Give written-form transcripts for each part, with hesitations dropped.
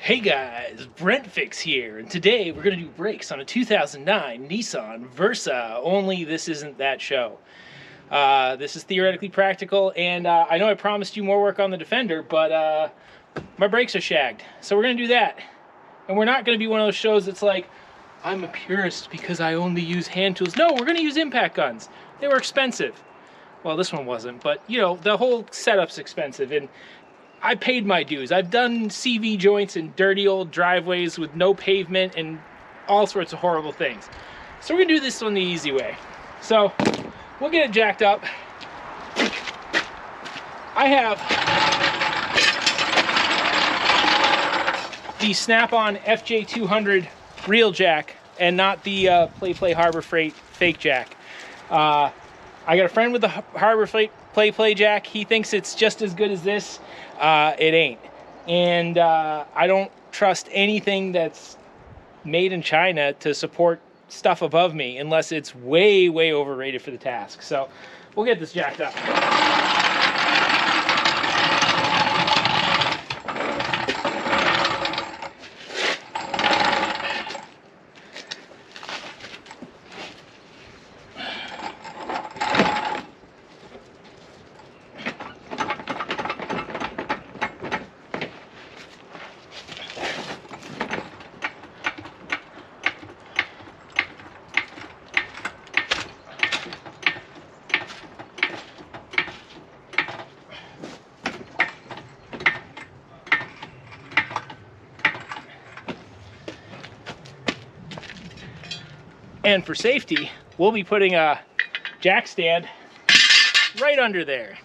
Hey guys, Brent Fix here, and today we're going to do brakes on a 2009 Nissan Versa, only this isn't that show. This is theoretically practical, and I know I promised you more work on the Defender, but my brakes are shagged, so we're going to do that. And we're not going to be one of those shows that's like, I'm a purist because I only use hand tools. No, we're going to use impact guns. They were expensive. Well, this one wasn't, but you know, the whole setup's expensive, and I paid my dues. I've done CV joints in dirty old driveways with no pavement and all sorts of horrible things. So we're gonna do this one the easy way. So we'll get it jacked up. I have the Snap-on FJ200 real jack and not the Play Harbor Freight fake jack. I got a friend with the Harbor Freight Play jack. He thinks it's just as good as this. It ain't. And I don't trust anything that's made in China to support stuff above me unless it's way, way overrated for the task. So we'll get this jacked up. And for safety, we'll be putting a jack stand right under there.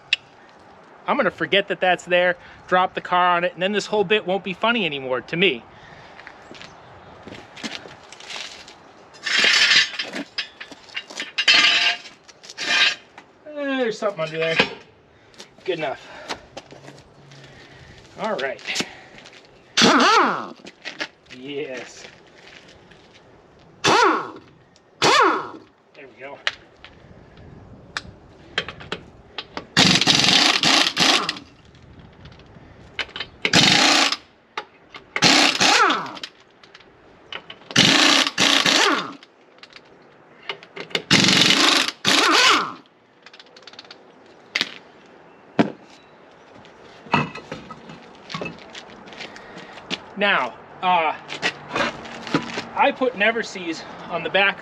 I'm gonna forget that that's there, drop the car on it, and then this whole bit won't be funny anymore to me. There's something under there. Good enough. All right. Yes. There we go. Now, I put Never Sees on the back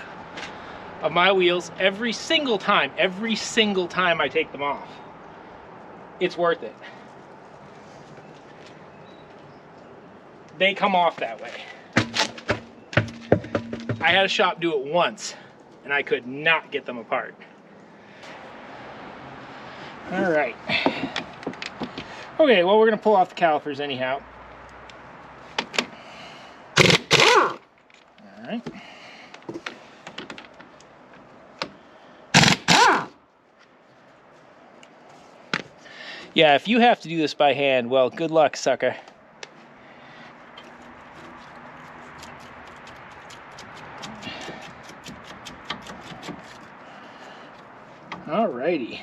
of my wheels every single time I take them off. It's worth it. They come off that way. I had a shop do it once and I could not get them apart. All right. Okay, well, we're gonna pull off the calipers anyhow. All right. Yeah, if you have to do this by hand, well, good luck, sucker. Alrighty.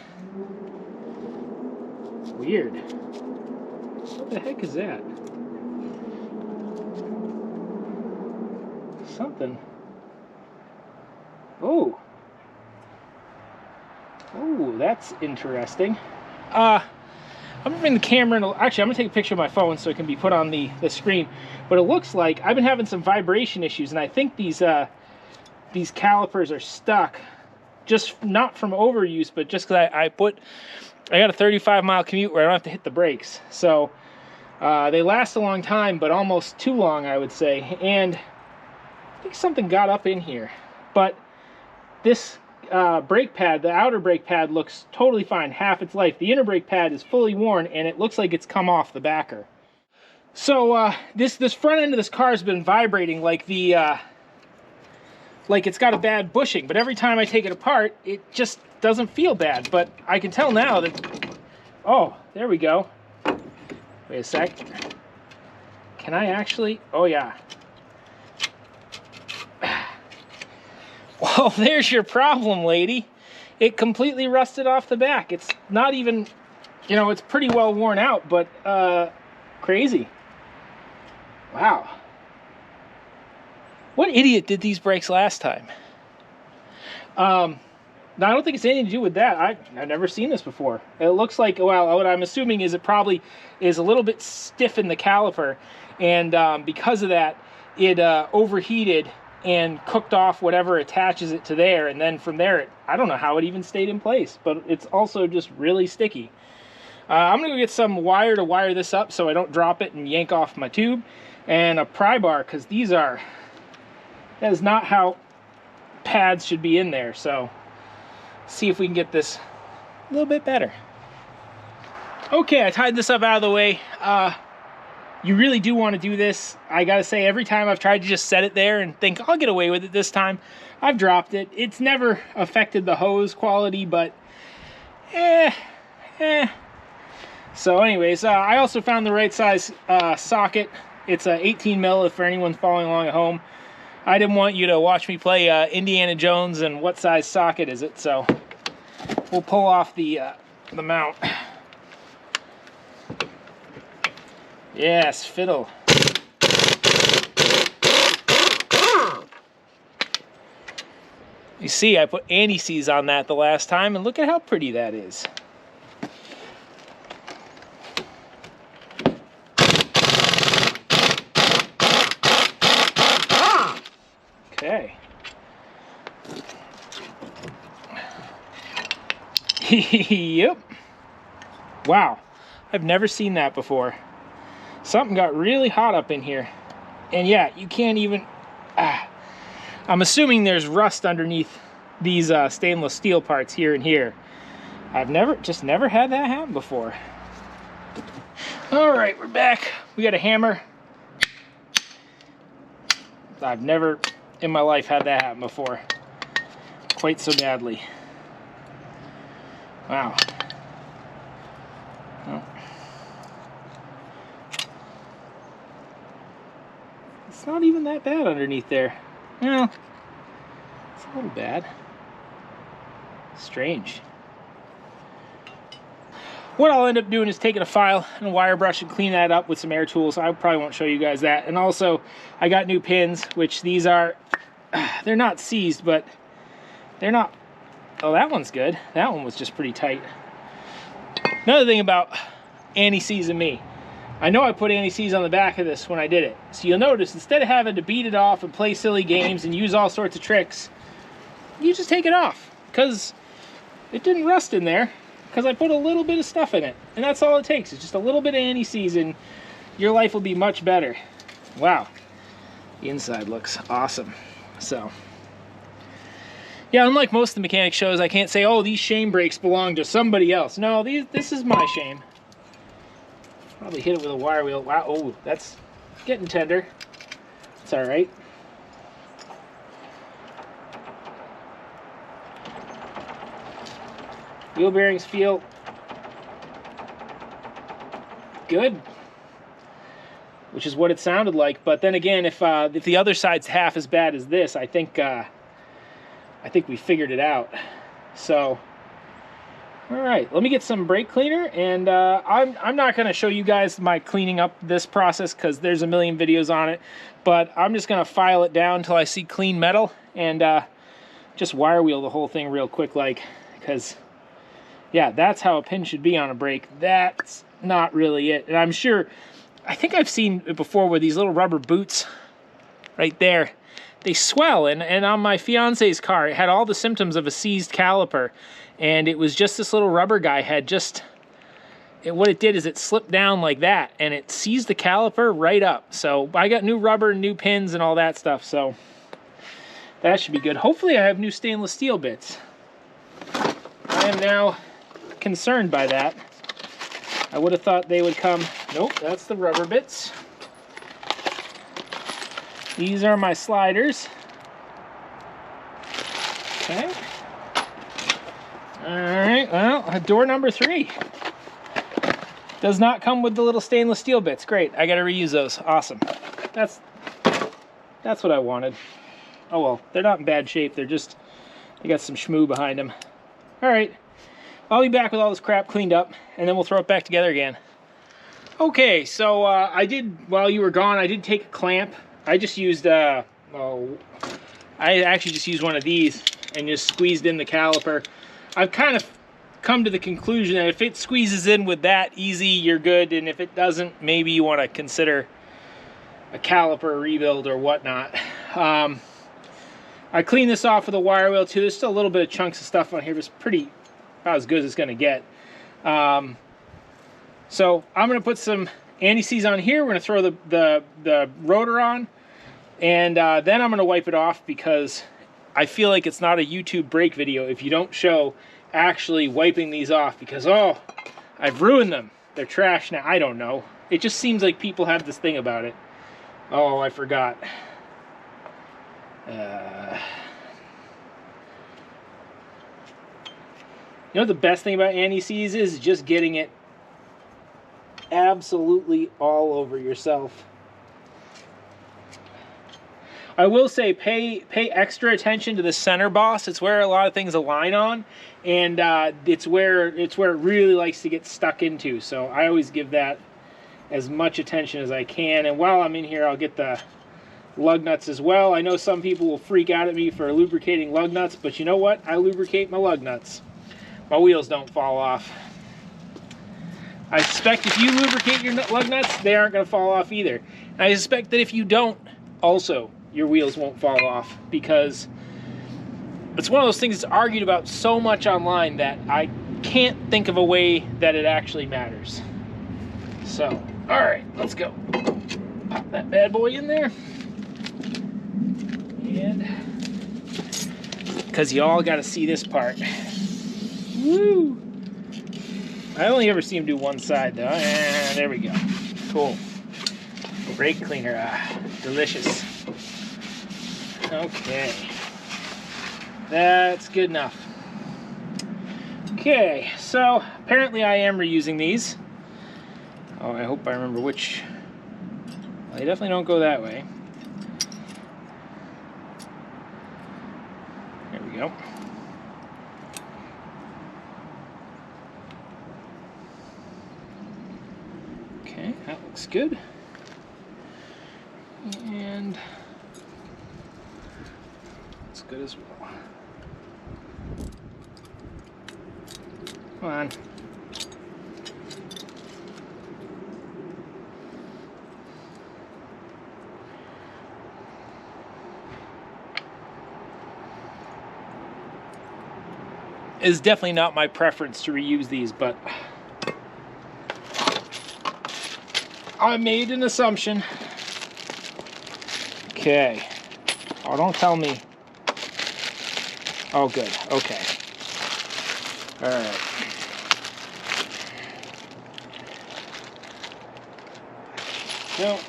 Weird. What the heck is that? Something. Oh. Oh, that's interesting. I'm gonna bring the camera in. Actually, I'm gonna take a picture of my phone so it can be put on the screen. But it looks like I've been having some vibration issues, and I think these calipers are stuck, just not from overuse, but just because I got a 35-mile commute where I don't have to hit the brakes. So they last a long time, but almost too long, I would say. And I think something got up in here, but this brake pad, the outer brake pad, looks totally fine, half its life. The inner brake pad is fully worn and it looks like it's come off the backer. So this front end of this car has been vibrating like the like it's got a bad bushing, but every time I take it apart it just doesn't feel bad. But I can tell now that, oh, there we go. Wait a sec. Can I actually, oh yeah. Well, there's your problem, lady. It completely rusted off the back. It's not even, you know, it's pretty well worn out, but crazy. Wow. What idiot did these brakes last time? No, I don't think it's anything to do with that. I've never seen this before. It looks like, well, what I'm assuming is it probably is a little bit stiff in the caliper, and because of that, it overheated and cooked off whatever attaches it to there, and then from there, I don't know how it even stayed in place, but it's also just really sticky. I'm gonna go get some wire to wire this up so I don't drop it and yank off my tube, and a pry bar, because that is not how pads should be in there. So see if we can get this a little bit better. Okay, I tied this up out of the way. You really do want to do this. I gotta say, every time I've tried to just set it there and think I'll get away with it this time, I've dropped it. It's never affected the hose quality, but So anyways, I also found the right size socket. It's a 18 mil for anyone following along at home. I didn't want you to watch me play Indiana Jones and what size socket is it, so we'll pull off the mount. Yes, fiddle. You see, I put anti-seize on that the last time, and look at how pretty that is. Okay. Yep. Wow. I've never seen that before. Something got really hot up in here. And yeah, you can't even... I'm assuming there's rust underneath these stainless steel parts here and here. I've just never had that happen before. All right, we're back. We got a hammer. I've never in my life had that happen before. Quite so badly. Wow. Well, it's not even that bad underneath there. Well, it's a little bad. Strange. What I'll end up doing is taking a file and a wire brush and clean that up with some air tools. I probably won't show you guys that. And also, I got new pins, which these are, they're not seized, but they're not, oh, that one's good. That one was just pretty tight. Another thing about anti-seize and me, I know I put anti-seize on the back of this when I did it. So you'll notice, instead of having to beat it off and play silly games and use all sorts of tricks, you just take it off, because it didn't rust in there, because I put a little bit of stuff in it. And that's all it takes. It's just a little bit of anti-seize and your life will be much better. Wow. The inside looks awesome. So, yeah, unlike most of the mechanic shows, I can't say, oh, these shame brakes belong to somebody else. No, this is my shame. Probably hit it with a wire wheel. Wow, oh, that's getting tender. It's all right. Wheel bearings feel good, which is what it sounded like. But then again, if the other side's half as bad as this, I think we figured it out. So, all right, let me get some brake cleaner, and I'm not going to show you guys my cleaning up this process because there's a million videos on it. But I'm just going to file it down until I see clean metal, and just wire wheel the whole thing real quick, like, because yeah, that's how a pin should be on a brake. That's not really it. And I'm sure, I think I've seen it before where these little rubber boots right there, they swell. And on my fiance's car, it had all the symptoms of a seized caliper. And it was just this little rubber guy had just, what it did is it slipped down like that and it seized the caliper right up. So I got new rubber and new pins and all that stuff. So that should be good. Hopefully I have new stainless steel bits. I am now concerned by that. I would have thought they would come. Nope, that's the rubber bits. These are my sliders. Okay. All right, well, door number 3 does not come with the little stainless steel bits. Great, I gotta reuse those. Awesome. That's what I wanted. Oh well, they're not in bad shape. They got some schmoo behind them. All right. I'll be back with all this crap cleaned up, and then we'll throw it back together again. Okay, so I did, while you were gone, I did take a clamp. I just used, I actually just used one of these and just squeezed in the caliper. I've kind of come to the conclusion that if it squeezes in with that easy, you're good, and if it doesn't, maybe you want to consider a caliper rebuild or whatnot. I cleaned this off with a wire wheel too. There's still a little bit of chunks of stuff on here, but it's pretty about as good as it's going to get. So I'm going to put some anti-seize on here. We're going to throw the rotor on, and then I'm going to wipe it off, because I feel like it's not a YouTube brake video if you don't show actually wiping these off, because, oh, I've ruined them. They're trash now. I don't know. It just seems like people have this thing about it. Oh, I forgot. You know what the best thing about anti-seize is? Just getting it absolutely all over yourself. I will say, pay extra attention to the center boss. It's where a lot of things align on, and it's where it really likes to get stuck into. So I always give that as much attention as I can. And while I'm in here, I'll get the lug nuts as well. I know some people will freak out at me for lubricating lug nuts, but you know what? I lubricate my lug nuts. My wheels don't fall off. I suspect if you lubricate your lug nuts, they aren't going to fall off either. And I suspect that if you don't, also, your wheels won't fall off, because it's one of those things that's argued about so much online that I can't think of a way that it actually matters. So, all right, let's go. Pop that bad boy in there. And because you all got to see this part. Woo! I only ever see him do one side though. And there we go. Cool. Brake cleaner. Delicious. Okay. That's good enough. Okay, so apparently I am reusing these. Oh, I hope I remember which. Well, they definitely don't go that way. There we go. Okay, that looks good. And it's good as well. Come on. It's definitely not my preference to reuse these, but I made an assumption. Okay. Oh, don't tell me. Oh, good. Okay. All right. Go.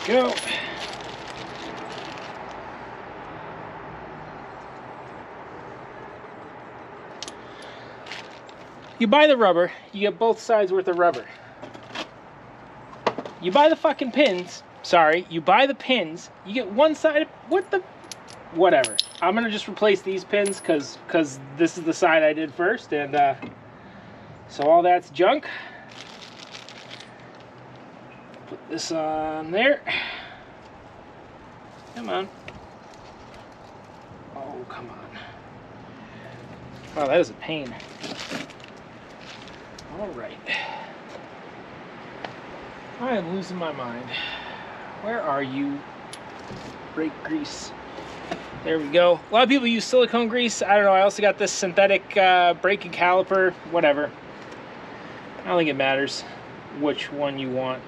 Go. You buy the rubber, you get both sides worth of rubber. You buy the fucking pins, sorry, you buy the pins, you get one side, what the, whatever. I'm gonna just replace these pins because this is the side I did first, and so all that's junk. Put this on there. Come on. Oh, come on. Wow, that is a pain. All right. I am losing my mind. Where are you? Brake grease. There we go. A lot of people use silicone grease. I don't know. I also got this synthetic braking caliper. Whatever. I don't think it matters which one you want.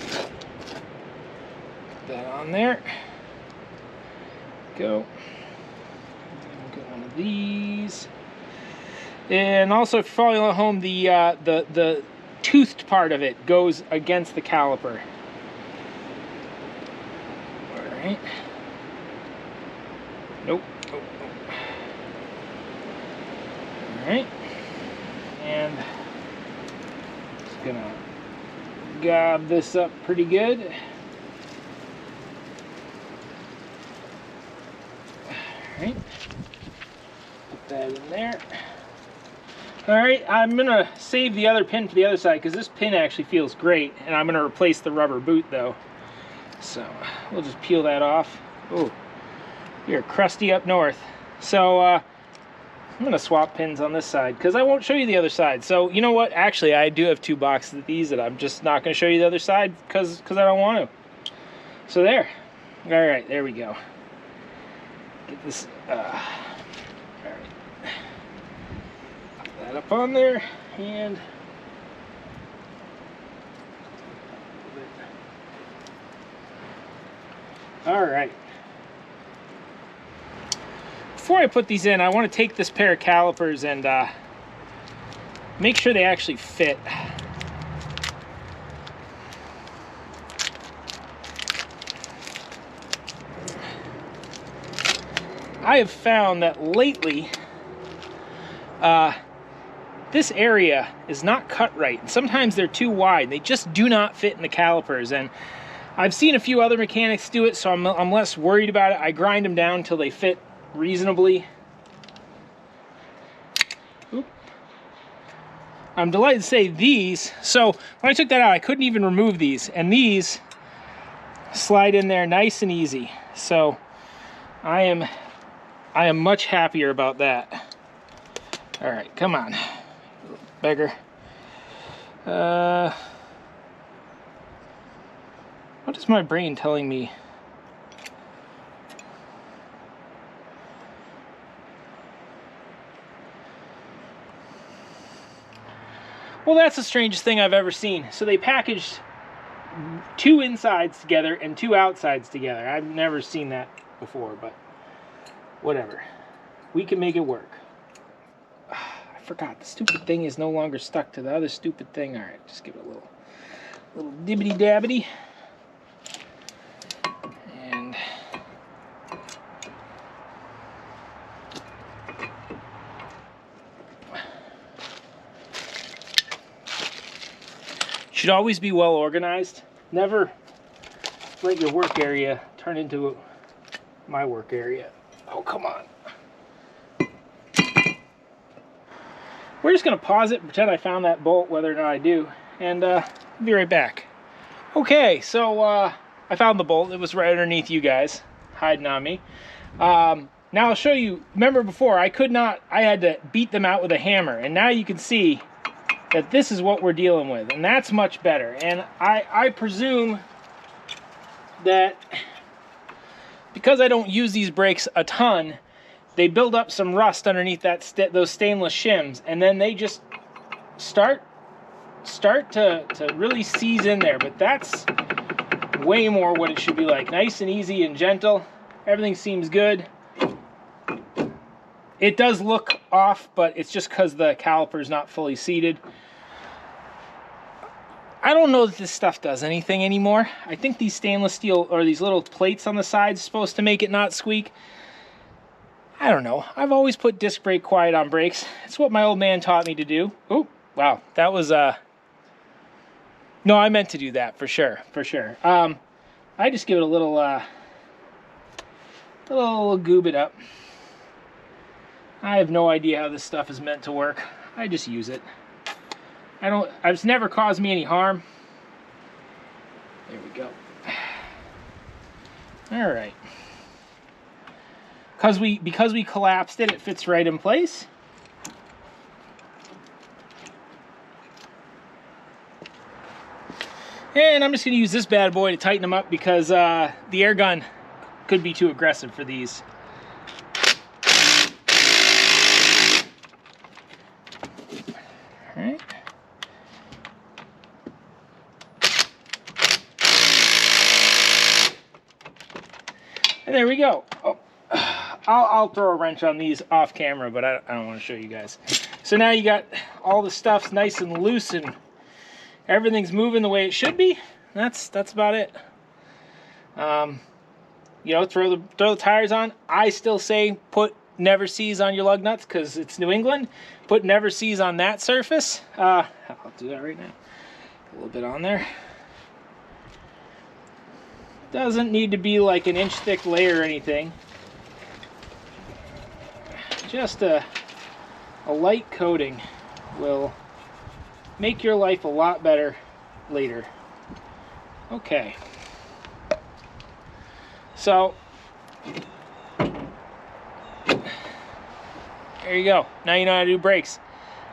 Put that on there. Go. Get one of these. And also, if you're following at home, the toothed part of it goes against the caliper. All right. Nope. Oh, oh. All right. And just gonna gob this up pretty good. All right. Put that in there. All right, I'm gonna save the other pin for the other side because this pin actually feels great, and I'm gonna replace the rubber boot though. So we'll just peel that off. Oh, you're crusty up north. So I'm gonna swap pins on this side because I won't show you the other side. So you know what? Actually, I do have 2 boxes of these that I'm just not gonna show you the other side because I don't want to. So there. All right, there we go. Get this. All right. Put that up on there and. All right. Before I put these in, I want to take this pair of calipers and make sure they actually fit. I have found that lately, this area is not cut right. And sometimes they're too wide. They just do not fit in the calipers. And I've seen a few other mechanics do it, so I'm less worried about it. I grind them down until they fit reasonably. Oop. I'm delighted to say these, so when I took that out, I couldn't even remove these, and these slide in there nice and easy. So I am much happier about that. All right, come on, beggar. What is my brain telling me? Well, that's the strangest thing I've ever seen. So they packaged 2 insides together and 2 outsides together. I've never seen that before, but whatever. We can make it work. I forgot, the stupid thing is no longer stuck to the other stupid thing. All right, just give it a little dibbity-dabbity. And should always be well organized. Never let your work area turn into my work area. Oh, come on. We're just going to pause it and pretend I found that bolt, whether or not I do, and be right back. Okay, so I found the bolt. It was right underneath you guys, hiding on me. Now I'll show you. Remember before, I had to beat them out with a hammer, and now you can see that this is what we're dealing with, and that's much better. And I presume that because I don't use these brakes a ton, they build up some rust underneath those stainless shims, and then they just start to really seize in there. But that's way more what it should be like. Nice and easy and gentle. Everything seems good. It does look off, but it's just because the caliper's not fully seated. I don't know that this stuff does anything anymore. I think these stainless steel, or these little plates on the sides, are supposed to make it not squeak. I don't know. I've always put disc brake quiet on brakes. It's what my old man taught me to do. Oh, wow. That was, no, I meant to do that, for sure, for sure. I just give it a little goob it up. I have no idea how this stuff is meant to work. I just use it. It's never caused me any harm. There we go. All right. Because we collapsed it, it fits right in place. And I'm just going to use this bad boy to tighten them up because the air gun could be too aggressive for these. All right. And there we go. Oh, I'll throw a wrench on these off camera, but I don't want to show you guys. So now you got all the stuff's nice and loose and everything's moving the way it should be. That's about it. You know, throw the tires on. I still say put never sees on your lug nuts because it's New England. Put never sees on that surface. I'll do that right now. A little bit on there. Doesn't need to be like an inch thick layer or anything. Just a light coating. will make your life a lot better later. Okay. So, there you go. Now you know how to do brakes.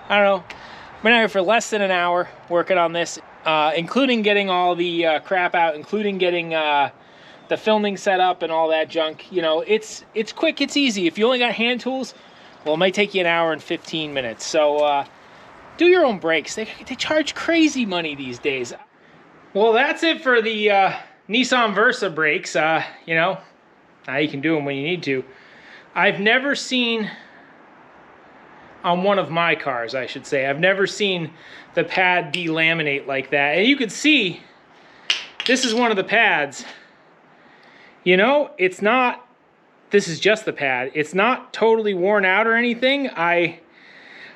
I don't know. I've been out here for less than an hour working on this, including getting all the crap out, including getting the filming set up and all that junk. You know, it's quick, it's easy. If you only got hand tools, well, it might take you an hour and 15 minutes. So do your own brakes. They charge crazy money these days. Well, that's it for the Nissan Versa brakes. You know, now you can do them when you need to. I've never seen, on one of my cars, I should say, I've never seen the pad delaminate like that. And you can see, this is one of the pads. You know, it's not, this is just the pad. It's not totally worn out or anything. I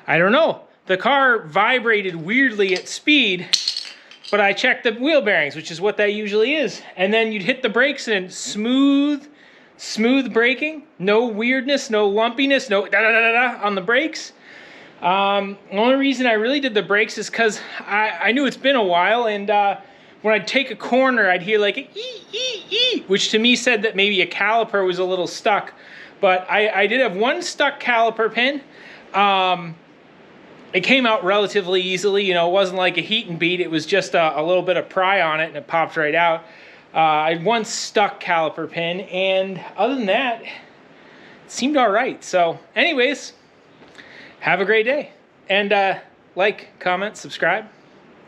don't know. The car vibrated weirdly at speed, but I checked the wheel bearings, which is what that usually is. And then you'd hit the brakes and smooth braking. No weirdness, no lumpiness, no da-da-da-da on the brakes. The only reason I really did the brakes is because I knew it's been a while, and when I'd take a corner, I'd hear like ee, which to me said that maybe a caliper was a little stuck. But I did have one stuck caliper pin. It came out relatively easily. You know, it wasn't like a heat and beat. It was just a little bit of pry on it, and it popped right out. I had one stuck caliper pin, and other than that, it seemed all right. So anyways, have a great day. And like, comment, subscribe.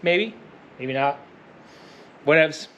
Maybe, maybe not. Whatevs.